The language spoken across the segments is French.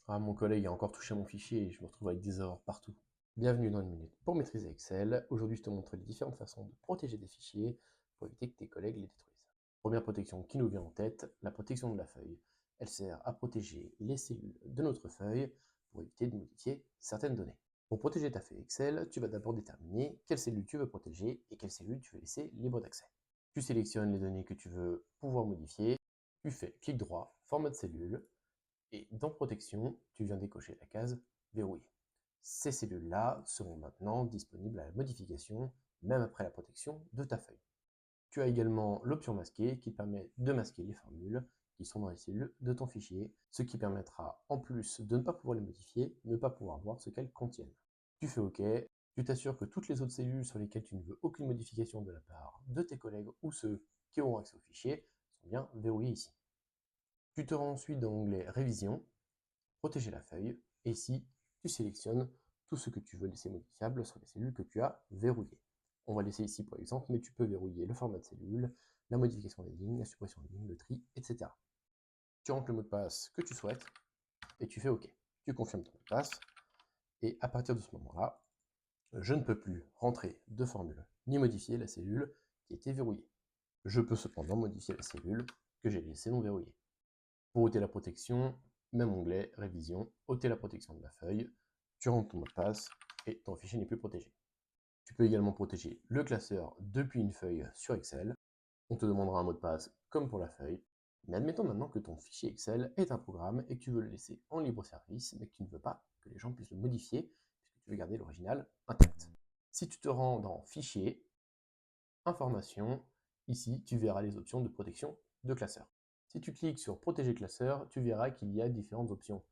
Ah, mon collègue a encore touché mon fichier et je me retrouve avec des erreurs partout. Bienvenue dans une minute pour maîtriser Excel. Aujourd'hui, je te montre les différentes façons de protéger des fichiers pour éviter que tes collègues les détruisent. Première protection qui nous vient en tête, la protection de la feuille. Elle sert à protéger les cellules de notre feuille pour éviter de modifier certaines données. Pour protéger ta feuille Excel, tu vas d'abord déterminer quelles cellules tu veux protéger et quelles cellules tu veux laisser libre d'accès. Tu sélectionnes les données que tu veux pouvoir modifier, tu fais clic droit, format de cellule, et dans Protection, tu viens décocher la case Verrouiller. Ces cellules-là seront maintenant disponibles à la modification, même après la protection de ta feuille. Tu as également l'option masquer qui permet de masquer les formules qui sont dans les cellules de ton fichier, ce qui permettra, en plus de ne pas pouvoir les modifier, ne pas pouvoir voir ce qu'elles contiennent. Tu fais OK, tu t'assures que toutes les autres cellules sur lesquelles tu ne veux aucune modification de la part de tes collègues ou ceux qui auront accès au fichier sont bien verrouillés ici. Tu te rends ensuite dans l'onglet Révision, Protéger la feuille, et ici, tu sélectionnes tout ce que tu veux laisser modifiable sur les cellules que tu as verrouillées. On va laisser ici pour exemple, mais tu peux verrouiller le format de cellule, la modification des lignes, la suppression des lignes, le tri, etc. Tu rentres le mot de passe que tu souhaites, et tu fais OK. Tu confirmes ton mot de passe, et à partir de ce moment-là, je ne peux plus rentrer de formule ni modifier la cellule qui était verrouillée. Je peux cependant modifier la cellule que j'ai laissée non verrouillée. Pour ôter la protection, même onglet, révision, ôter la protection de la feuille, tu rentres ton mot de passe et ton fichier n'est plus protégé. Tu peux également protéger le classeur depuis une feuille sur Excel. On te demandera un mot de passe comme pour la feuille. Mais admettons maintenant que ton fichier Excel est un programme et que tu veux le laisser en libre service, mais que tu ne veux pas que les gens puissent le modifier, puisque tu veux garder l'original intact. Si tu te rends dans Fichier, Information, ici tu verras les options de protection de classeur. Si tu cliques sur Protéger classeur, tu verras qu'il y a différentes options.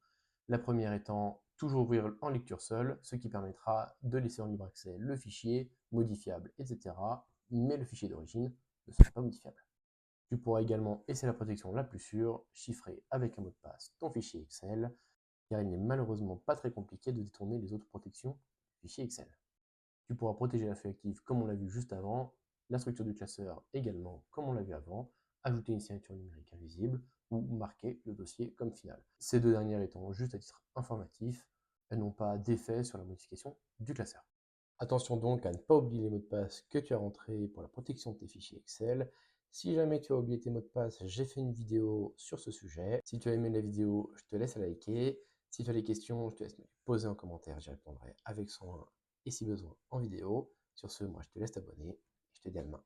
La première étant toujours ouvrir en lecture seule, ce qui permettra de laisser en libre accès le fichier, modifiable, etc. Mais le fichier d'origine ne sera pas modifiable. Tu pourras également, et c'est la protection la plus sûre, chiffrer avec un mot de passe ton fichier Excel, car il n'est malheureusement pas très compliqué de détourner les autres protections du fichier Excel. Tu pourras protéger la feuille active comme on l'a vu juste avant, la structure du classeur également comme on l'a vu avant, ajouter une signature numérique invisible ou marquer le dossier comme final. Ces deux dernières étant juste à titre informatif, elles n'ont pas d'effet sur la modification du classeur. Attention donc à ne pas oublier les mots de passe que tu as rentrés pour la protection de tes fichiers Excel. Si jamais tu as oublié tes mots de passe, j'ai fait une vidéo sur ce sujet. Si tu as aimé la vidéo, je te laisse à liker. Si tu as des questions, je te laisse me les poser en commentaire, j'y répondrai avec soin et si besoin en vidéo. Sur ce, moi je te laisse t'abonner et je te dis à demain.